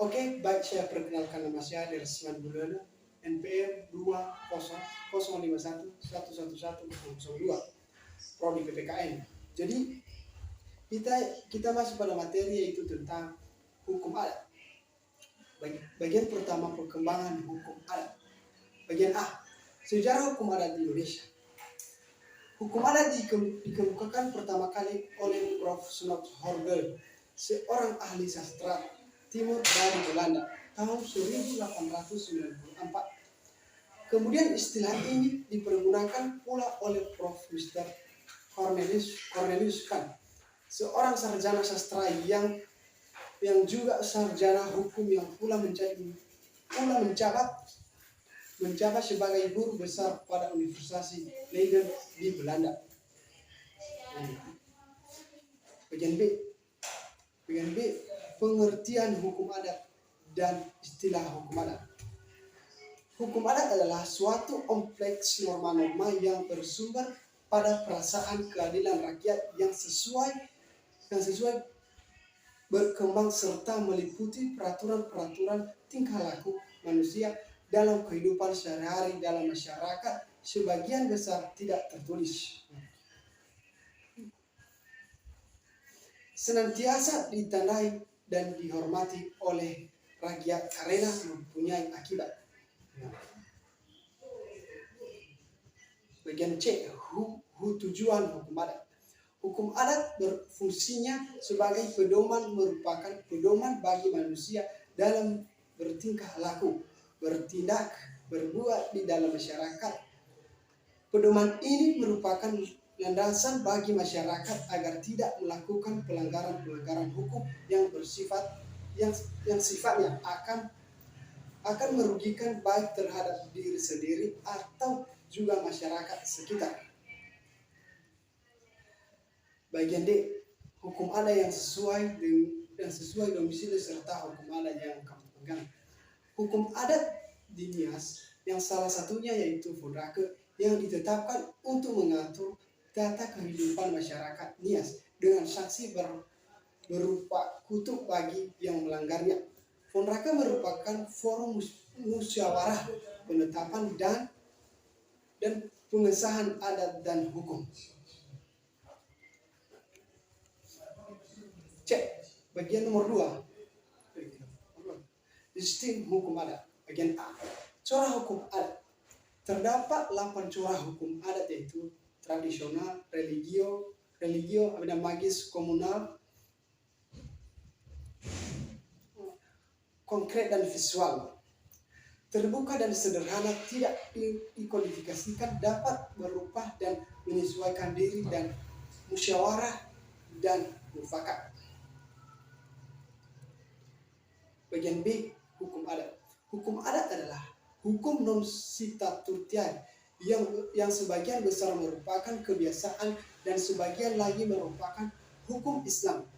Oke, baik, saya perkenalkan nama saya Dersman Bulana, NPM 20051111102, Prodi PPKN. Jadi kita masuk pada materi yaitu tentang hukum adat. Bagian pertama, perkembangan hukum adat. Bagian A, sejarah hukum adat di Indonesia. Hukum adat dikemukakan pertama kali oleh Prof. Snot Hordel, seorang ahli sastra timur dari Belanda tahun 1894. Kemudian istilah ini dipergunakan pula oleh Prof. Mr. Cornelius Kahn, seorang sarjana sastra yang juga sarjana hukum yang pula menjabat sebagai guru besar pada Universitas Leiden di Belanda. Bagian B, pengertian hukum adat dan istilah hukum adat. Hukum adat adalah suatu kompleks norma-norma yang bersumber pada perasaan keadilan rakyat yang sesuai berkembang serta meliputi peraturan-peraturan tingkah laku manusia dalam kehidupan sehari-hari dalam masyarakat, sebagian besar tidak tertulis. Senantiasa ditandai dan dihormati oleh rakyat karena mempunyai akibat. Bagian C, tujuan hukum adat. Hukum adat berfungsinya sebagai pedoman, merupakan pedoman bagi manusia dalam bertingkah laku, bertindak, berbuat di dalam masyarakat. Pedoman ini merupakan landasan bagi masyarakat agar tidak melakukan pelanggaran-pelanggaran hukum yang sifatnya akan merugikan baik terhadap diri sendiri atau juga masyarakat sekitar. Bagian D, hukum adat yang sesuai domisili serta hukum adat yang kamu pegang. Hukum adat di Nias yang salah satunya yaitu Fondrake yang ditetapkan untuk mengatur tata kehidupan masyarakat Nias dengan sanksi berupa kutuk bagi yang melanggarnya. Fondrake merupakan forum musyawarah penetapan dan pengesahan adat dan hukum. Cek bagian nomor 2. Sistem hukum adat. Bagian A, corak hukum adat. Terdapat 8 corak hukum adat yaitu tradisional, religio, magis, komunal, konkret dan visual. Terbuka dan sederhana, tidak dikodifikasikan, dapat berubah dan menyesuaikan diri, dan musyawarah dan mufakat. Bagian B, hukum adat. Hukum adat adalah hukum non statutier yang sebagian besar merupakan kebiasaan dan sebagian lagi merupakan hukum Islam.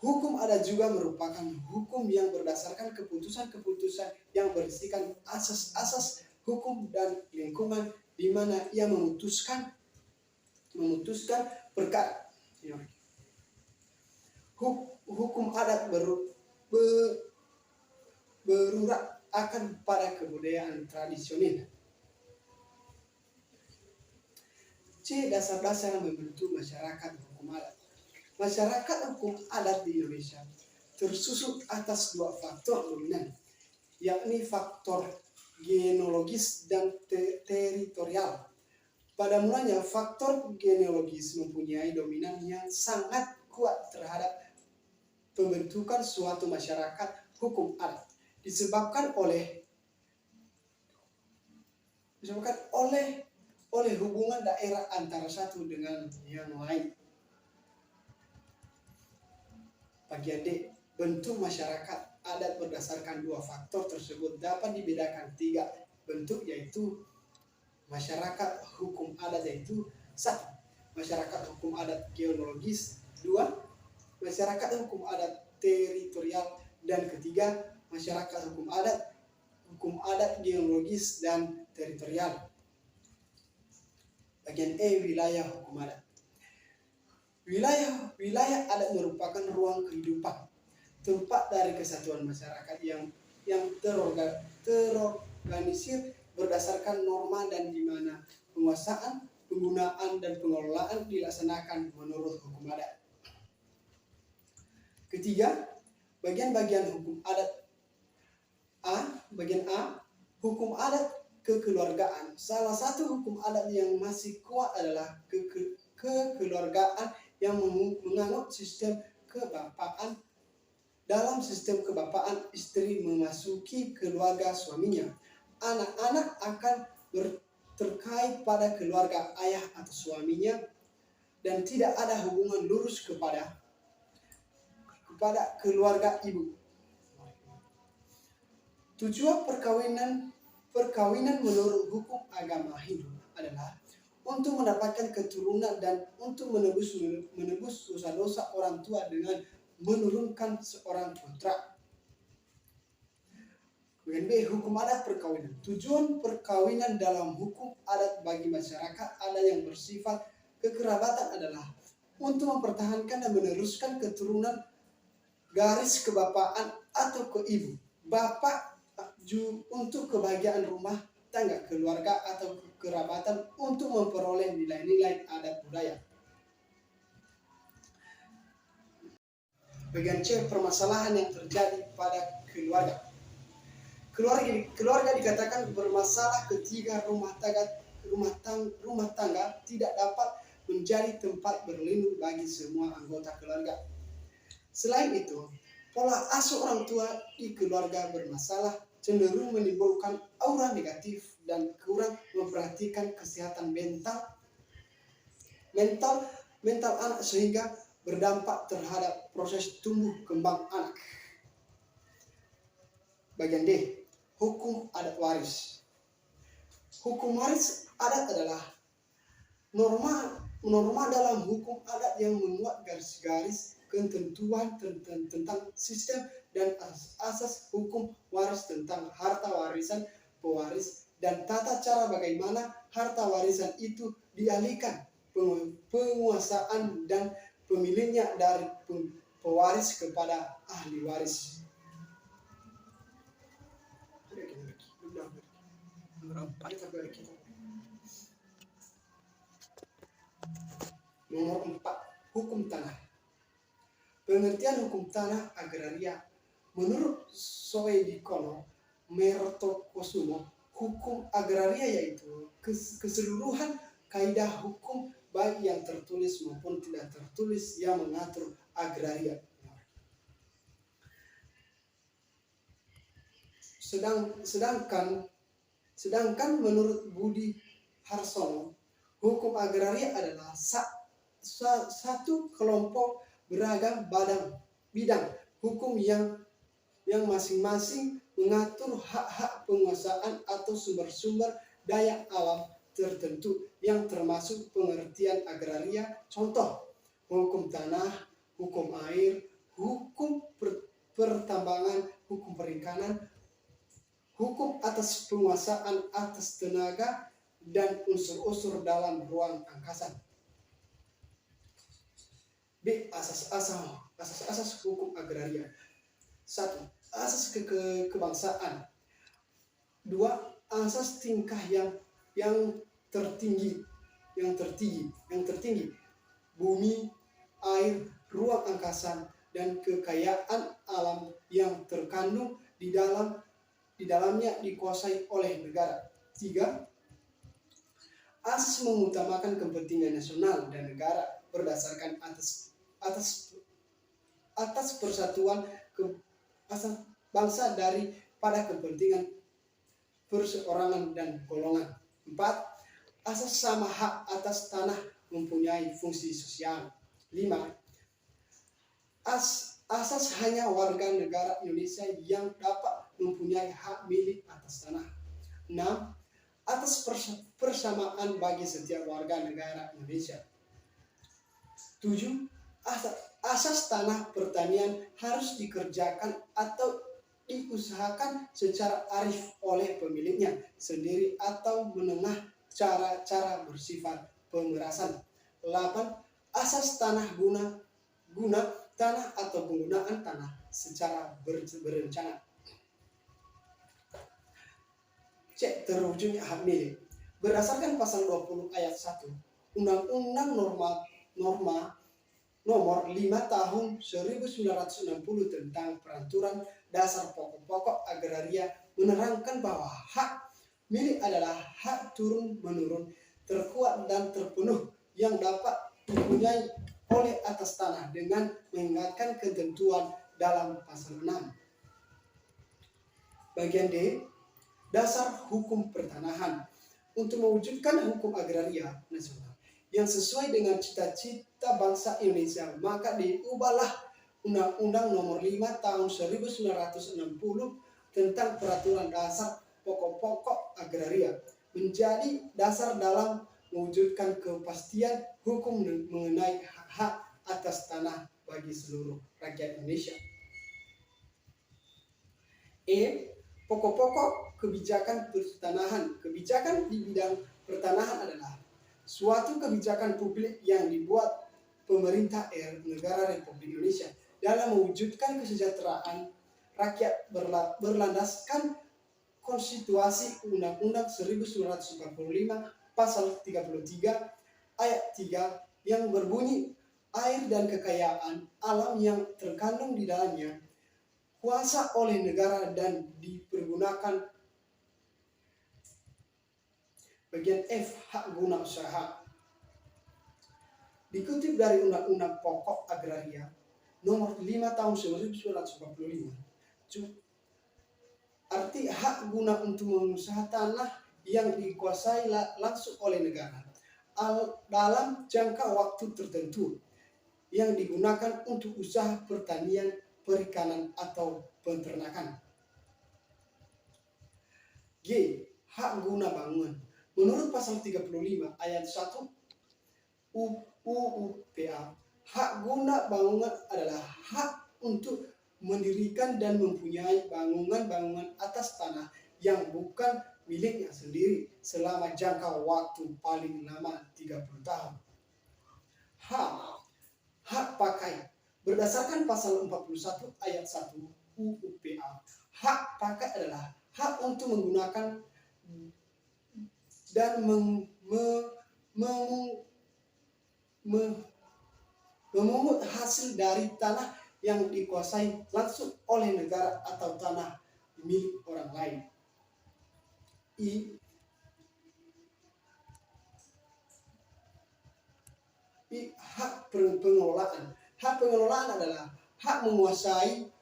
Hukum adat juga merupakan hukum yang berdasarkan keputusan-keputusan yang berisikan asas-asas hukum dan lingkungan di mana ia memutuskan perkara. Hukum adat berurat akan pada kebudayaan tradisional. C, dasar-dasar yang membentuk masyarakat hukum adat. Masyarakat hukum adat di Indonesia tersusun atas 2 faktor dominan, yakni faktor genealogis dan teritorial. Pada mulanya, faktor genealogis mempunyai dominan yang sangat kuat terhadap pembentukan suatu masyarakat hukum adat, disebabkan oleh hubungan daerah antara satu dengan yang lain. Bagian D, bentuk masyarakat adat berdasarkan 2 faktor tersebut dapat dibedakan 3 bentuk, yaitu masyarakat hukum adat yaitu 1. Masyarakat hukum adat genealogis, 2. Masyarakat hukum adat teritorial, dan ketiga masyarakat hukum adat genealogis dan teritorial. Bagian E, wilayah hukum adat. Wilayah adat merupakan ruang kehidupan, tempat dari kesatuan masyarakat yang terorganisir berdasarkan norma dan di mana penguasaan, penggunaan, dan pengelolaan dilaksanakan menurut hukum adat. Ketiga, bagian-bagian hukum adat. Bagian A, hukum adat kekeluargaan. Salah satu hukum adat yang masih kuat adalah kekeluargaan yang menganut sistem kebapaan. Dalam sistem kebapaan, istri memasuki keluarga suaminya. Anak-anak akan terkait pada keluarga ayah atau suaminya dan tidak ada hubungan lurus kepada keluarga ibu. Tujuan perkawinan menurut hukum agama Hindu adalah untuk mendapatkan keturunan dan untuk menebus dosa-dosa orang tua dengan menurunkan seorang putra. Bagian B, hukum adat perkawinan. Tujuan perkawinan dalam hukum adat bagi masyarakat adat yang bersifat kekerabatan adalah untuk mempertahankan dan meneruskan keturunan garis kebapaan atau ke ibu, bapak, untuk kebahagiaan rumah tangga, keluarga atau kekerabatan, untuk memperoleh nilai-nilai adat budaya. Bagian C, permasalahan yang terjadi pada keluarga. Keluarga dikatakan bermasalah ketika rumah tangga tidak dapat menjadi tempat berlindung bagi semua anggota keluarga. Selain itu, pola asuh orang tua di keluarga bermasalah cenderung menimbulkan aura negatif dan kurang memperhatikan kesehatan mental anak sehingga berdampak terhadap proses tumbuh kembang anak. Bagian D, hukum adat waris. Hukum waris adat adalah norma dalam hukum adat yang memuat garis-garis ketentuan tentang sistem dan asas hukum waris tentang harta warisan pewaris dan tata cara bagaimana harta warisan itu dialihkan penguasaan dan pemiliknya dari pewaris kepada ahli waris. Nomor 4, hukum tanah. Pengertian hukum tanah agraria. Menurut Soedikono Mertokusumo, hukum agraria yaitu keseluruhan kaidah hukum baik yang tertulis maupun tidak tertulis yang mengatur agraria. Sedangkan menurut Budi Harsono, hukum agraria adalah satu kelompok beragam bidang hukum yang masing-masing mengatur hak-hak penguasaan atau sumber-sumber daya alam tertentu yang termasuk pengertian agraria. Contoh, hukum tanah, hukum air, hukum pertambangan, hukum perikanan, hukum atas penguasaan atas tenaga, dan unsur-unsur dalam ruang angkasa. B. Asas hukum agraria. 1. Asas kebangsaan. 2. Asas tingkah yang tertinggi. Bumi, air, ruang angkasa, dan kekayaan alam yang terkandung di dalamnya dikuasai oleh negara. 3. Asas mengutamakan kepentingan nasional dan negara berdasarkan atas persatuan bangsa daripada kepentingan perseorangan dan golongan. 4. Asas sama hak atas tanah mempunyai fungsi sosial. 5. Asas hanya warga negara Indonesia yang dapat mempunyai hak milik atas tanah. 6. Atas persamaan bagi setiap warga negara Indonesia. 7. Asas tanah pertanian harus dikerjakan atau diusahakan secara arif oleh pemiliknya sendiri atau menengah cara bersifat pemerasan. 8. Asas tanah guna tanah atau penggunaan tanah secara berencana. C. Terwujudnya hak milik. Berdasarkan pasal 20 ayat 1 Undang-Undang Nomor 5 Tahun 1960 tentang Peraturan Dasar Pokok-pokok Agraria menerangkan bahwa hak milik adalah hak turun-menurun terkuat dan terpenuh yang dapat dipunyai oleh atas tanah dengan mengingatkan ketentuan dalam pasal 6. Bagian D. Dasar hukum pertanahan. Untuk mewujudkan hukum agraria nasional yang sesuai dengan cita-cita bangsa Indonesia, maka diubahlah Undang-Undang Nomor 5 Tahun 1960 tentang Peraturan Dasar Pokok-pokok Agraria menjadi dasar dalam mewujudkan kepastian hukum mengenai hak atas tanah bagi seluruh rakyat Indonesia. E. Pokok-pokok kebijakan pertanahan. Kebijakan di bidang pertanahan adalah suatu kebijakan publik yang dibuat pemerintah negara Republik Indonesia dalam mewujudkan kesejahteraan rakyat berlandaskan konstitusi Undang-Undang 1945 pasal 33 ayat 3 yang berbunyi air dan kekayaan alam yang terkandung di dalamnya kuasa oleh negara dan dipergunakan. Bagian F. Hak guna usaha. Dikutip dari Undang-Undang Pokok Agraria Nomor 5 Tahun 1945, arti hak guna untuk mengusaha tanah yang dikuasai langsung oleh negara dalam jangka waktu tertentu yang digunakan untuk usaha pertanian, perikanan, atau peternakan. G. Hak guna bangunan. Menurut pasal 35 ayat 1 UUPA, hak guna bangunan adalah hak untuk mendirikan dan mempunyai bangunan-bangunan atas tanah yang bukan miliknya sendiri selama jangka waktu paling lama 30 tahun. H. Hak pakai. Berdasarkan pasal 41 ayat 1 UUPA, hak pakai adalah hak untuk menggunakan dan memungut hasil dari tanah yang dikuasai langsung oleh negara atau tanah milik orang lain. I. Hak pengelolaan. Hak pengelolaan adalah hak menguasai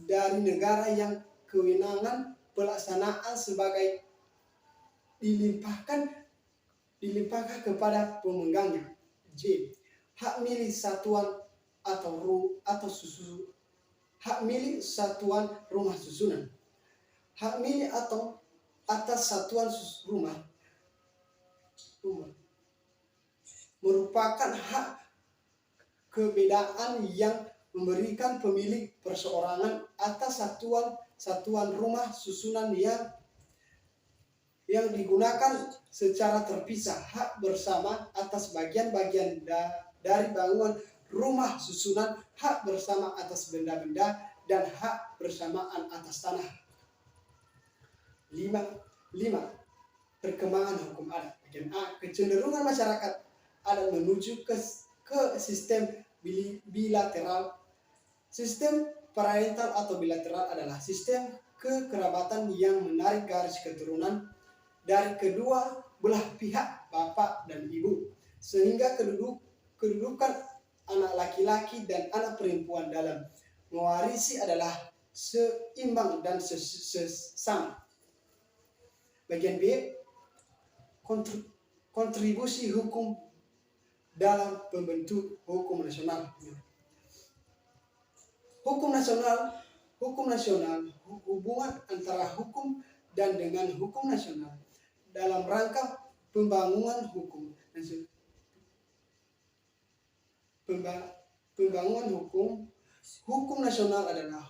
dari negara yang kewenangan pelaksanaan sebagai dilimpahkan kepada pemegangnya. J. Hak milik satuan hak milik satuan rumah susunan. Hak milik atau atas satuan rumah merupakan hak kebedaan yang memberikan pemilik perseorangan atas satuan rumah susunan yang digunakan secara terpisah, hak bersama atas bagian-bagian dari bangunan rumah susunan, hak bersama atas benda-benda, dan hak bersamaan atas tanah. 5. Perkembangan hukum adat. Bagian A. Kecenderungan masyarakat adat menuju ke sistem bilateral. Sistem parental atau bilateral adalah sistem kekerabatan yang menarik garis keturunan dari kedua belah pihak bapak dan ibu, sehingga kedudukan anak laki-laki dan anak perempuan dalam mewarisi adalah seimbang dan sesama. Bagian B. Kontribusi hukum dalam pembentuk hukum nasional. Hukum nasional, hubungan antara hukum dan dengan hukum nasional dalam rangka pembangunan hukum nasional adalah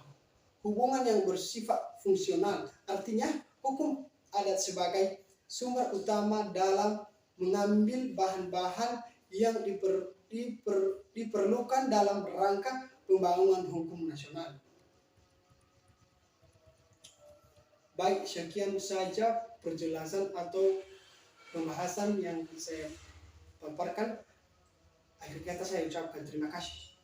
hubungan yang bersifat fungsional. Artinya, hukum adat sebagai sumber utama dalam mengambil bahan-bahan yang diperlukan dalam rangka pembangunan hukum nasional. Baik, sekian saja perjelasan atau pembahasan yang saya paparkan. Akhir kata saya ucapkan terima kasih.